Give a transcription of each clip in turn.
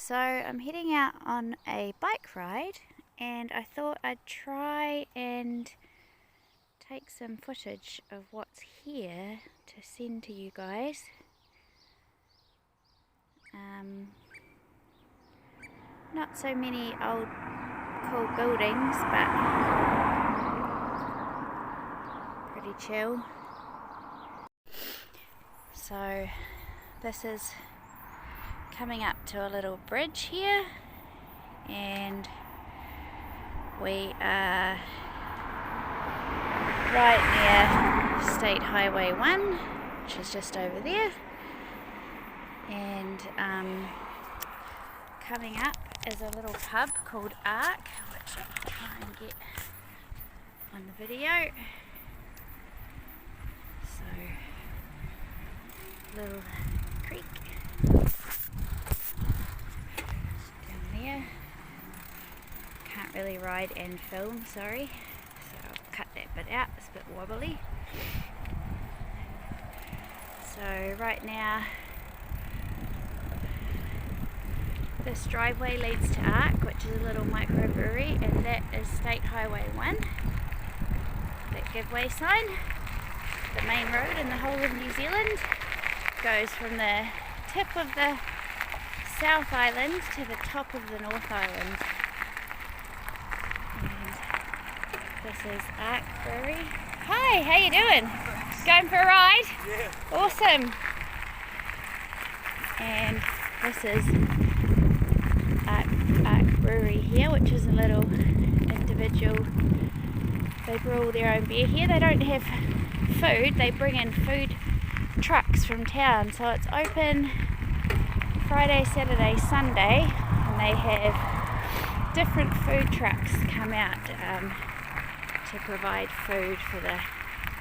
So I'm heading out on a bike ride, and I thought I'd try and take some footage of what's here to send to you guys. Not so many old cool buildings, but pretty chill. So this is coming up to a little bridge here, and we are right near State Highway 1, which is just over there, and coming up is a little pub called Ark, which I'll try and get on the video. So, little creek down there. Can't really ride and film, sorry, so I'll cut that bit out, it's a bit wobbly. So right now this driveway leads to Ark, which is a little microbrewery, and that is State Highway 1, that giveaway sign. The main road in the whole of New Zealand goes from the tip of the South Island to the top of the North Island. And this is Ark Brewery. Hi, how you doing? Going for a ride? Yeah. Awesome. And this is Ark Brewery here, which is a little individual. They brew all their own beer here. They don't have food, they bring in food trucks from town, so it's open Friday, Saturday, Sunday, and they have different food trucks come out to provide food for the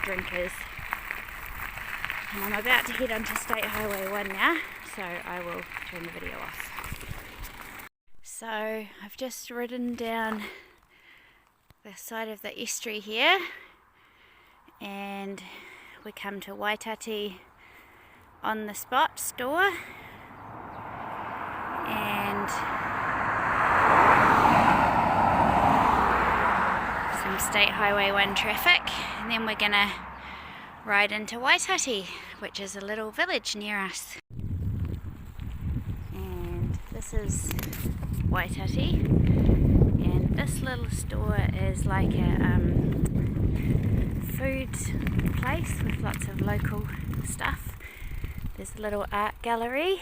drinkers. And I'm about to head onto State Highway 1 now, so I will turn the video off. So I've just ridden down the side of the estuary here, and we come to Waitati on the spot store, and some State Highway 1 traffic, and then we're gonna ride into Waitati, which is a little village near us. And this is Waitati, and this little store is like a food place with lots of local stuff. There's a little art gallery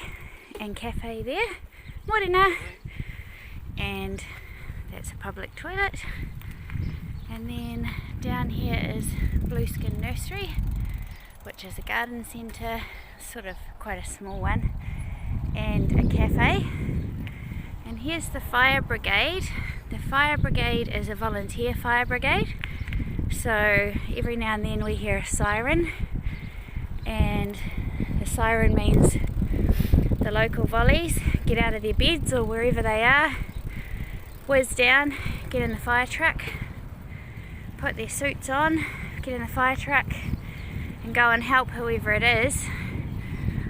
and cafe there, morena, and that's a public toilet. And then down here is Blueskin Nursery, which is a garden centre, sort of quite a small one, and a cafe. And here's the fire brigade. The fire brigade is a volunteer fire brigade, so every now and then we hear a siren, and the siren means the local volleys get out of their beds or wherever they are, whiz down, get in the fire truck, put their suits on, get in the fire truck and go and help whoever it is.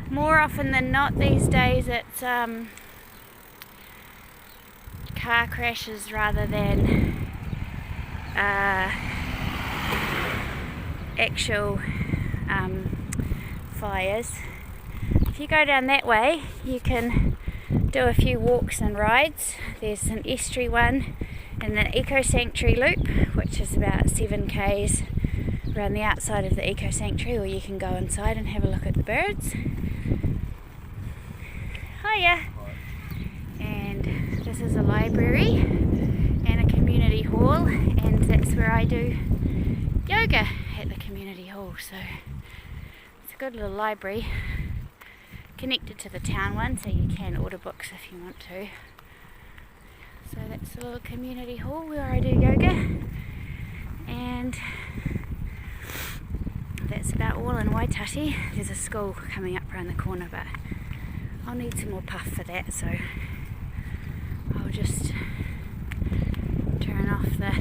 More often than not these days it's car crashes rather than actual fires. If you go down that way you can do a few walks and rides. There's an estuary one and an eco sanctuary loop, which is about 7 k's around the outside of the eco sanctuary, or you can go inside and have a look at the birds. Hiya! And this is a library and a community hall, and that's where I do yoga, at the community hall. So it's a good little library connected to the town one, so you can order books if you want to. So that's the little community hall where I do yoga, and that's about all in Waitati. There's a school coming up around the corner, but I'll need some more puff for that, so I'll just turn off the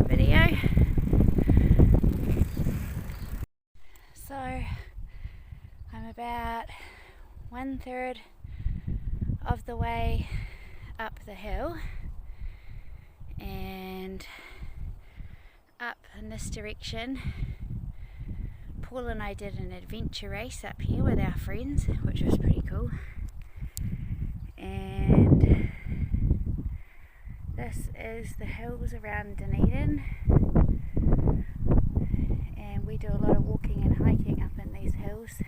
video. So I'm about 1/3 of the way up the hill and up in this direction. Paul and I did an adventure race up here with our friends, which was pretty cool. And this is the hills around Dunedin, and we do a lot of walking and hiking up in these hills.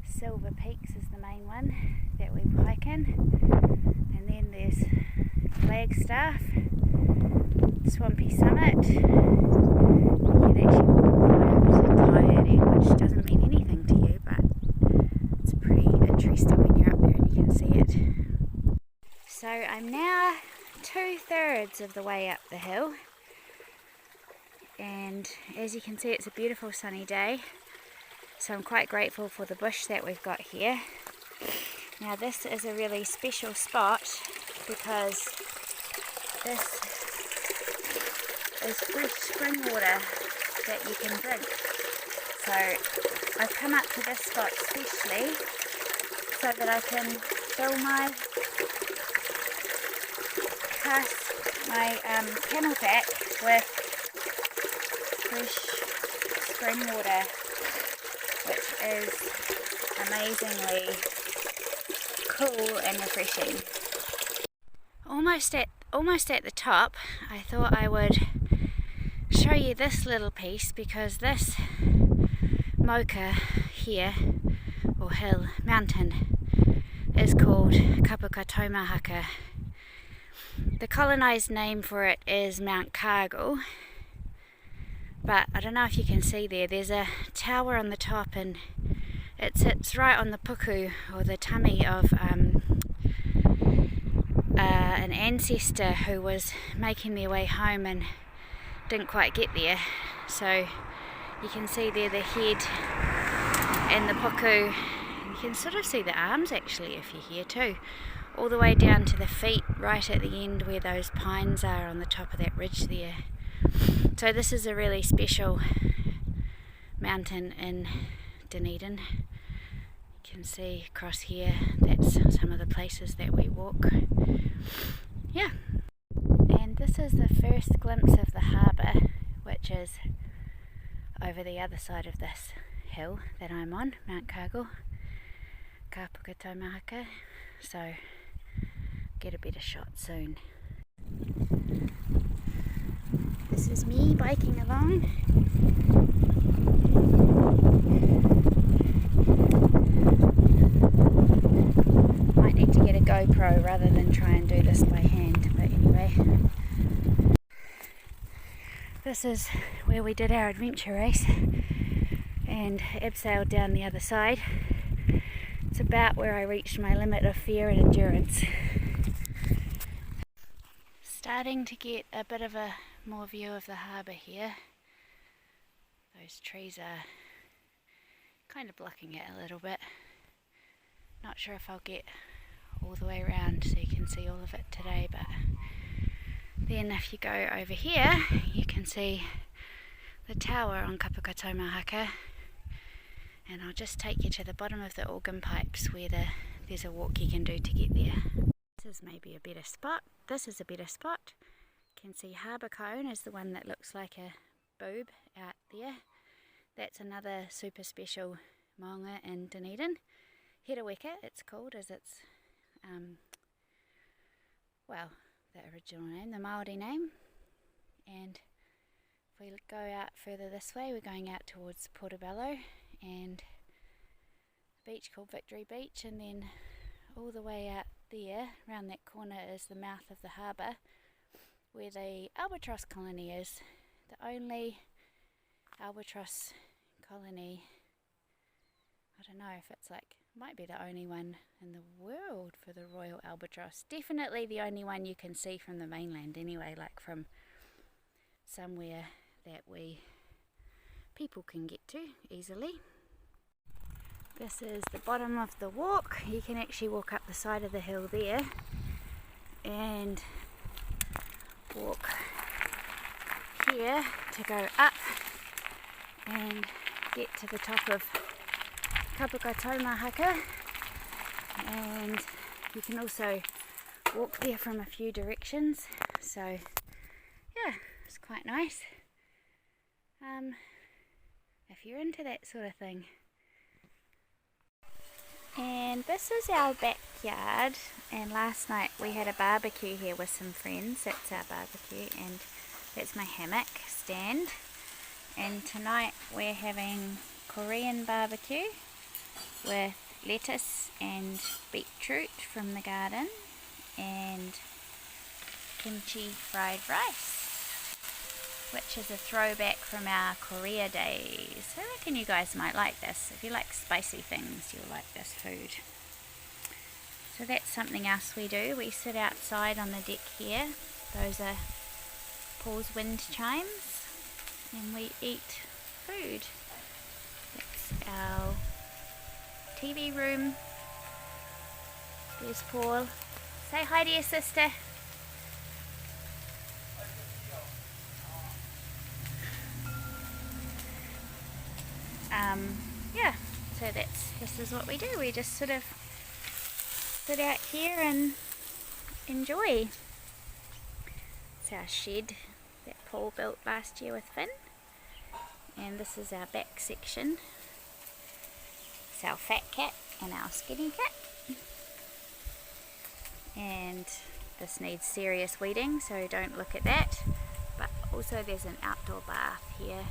Silver Peaks is the main one that we hike in, and then there's Flagstaff, Swampy Summit. You can actually walk all the way over to Tired, which doesn't mean anything to you, but it's pretty interesting when you're up there and you can see it. So I'm now 2/3 of the way up the hill, and as you can see, it's a beautiful sunny day, so I'm quite grateful for the bush that we've got here. Now this is a really special spot because this is fresh spring water that you can drink. So I've come up to this spot especially so that I can fill my camelback with fresh spring water, which is amazingly cool and refreshing. Almost at the top, I thought I would show you this little piece, because this moka here, or hill, mountain, is called Kapukataumahaka. The colonised name for it is Mount Cargill, but I don't know if you can see there's a tower on the top, and it sits right on the puku, or the tummy of an ancestor who was making their way home and didn't quite get there. So you can see there the head and the puku. You can sort of see the arms actually if you're here too, all the way down to the feet right at the end where those pines are on the top of that ridge there. So this is a really special mountain in Dunedin. You can see across here, that's some of the places that we walk. Yeah. And this is the first glimpse of the harbour, which is over the other side of this hill that I'm on, Mount Cargill, Kapukataumahaka. So get a better shot soon. This is me biking along. Might need to get a GoPro rather than try and do this by hand, but anyway. This is where we did our adventure race and abseiled down the other side. It's about where I reached my limit of fear and endurance. Starting to get a bit of a more view of the harbour here. Those trees are kind of blocking it a little bit. Not sure if I'll get all the way around so you can see all of it today, but then if you go over here you can see the tower on Kapukataumahaka, and I'll just take you to the bottom of the organ pipes where there's a walk you can do to get there. This is maybe a better spot. This is a better spot. You can see Harbour Cone is the one that looks like a boob out there. That's another super special maunga in Dunedin. Hereweka it's called, as it's well, the original name, the Māori name. And if we go out further this way, we're going out towards Portobello and a beach called Victory Beach, and then all the way out there, around that corner, is the mouth of the harbour where the albatross colony is. The only albatross colony, I don't know if it's might be the only one in the world for the royal albatross. Definitely the only one you can see from the mainland anyway, like from somewhere that people can get to easily. This is the bottom of the walk. You can actually walk up the side of the hill there and walk here to go up and get to the top of Kapukataumahaka, and You can also walk there from a few directions, so yeah, it's quite nice if you're into that sort of thing. And this is our backyard, and last night we had a barbecue here with some friends. That's our barbecue, and that's my hammock stand. And tonight we're having Korean barbecue with lettuce and beetroot from the garden and kimchi fried rice, which is a throwback from our Korea days. I reckon you guys might like this. If you like spicy things, you'll like this food. So that's something else we do. We sit outside on the deck here. Those are Paul's wind chimes, and we eat food. That's our TV room. There's Paul. Say hi to your sister. Yeah, so this is what we do. We just sort of sit out here and enjoy. It's our shed that Paul built last year with Finn, and this is our back section. It's our fat cat and our skinny cat, and this needs serious weeding, so don't look at that. But also there's an outdoor bath here